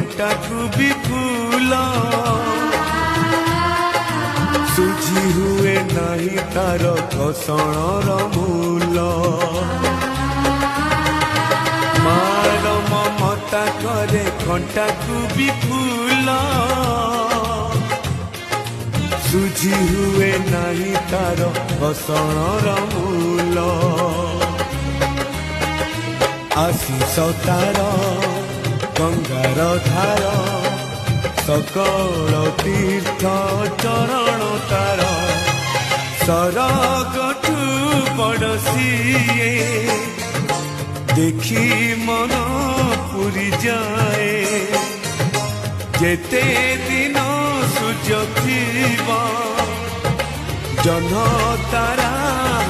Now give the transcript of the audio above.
घंटाକୁ ବି ଫୁଲ ସୁଝି ହୁଏ ନାହିଁ ତାର ଘଷଣର ମୂଲ ମାର ମମତା କରେ ଘଣ୍ଟାକୁ ବି ଫୁଲ ସୁଝି ହୁଏ ନାହିଁ ତାର ଘଷଣର ମୂଲ आशीष तार गंगार धार सकल तीर्थ चरण तार सरगठु पड़ोसीए देखी मन पूरी जाए जेते दिन सूर्य थीब जह्न तारा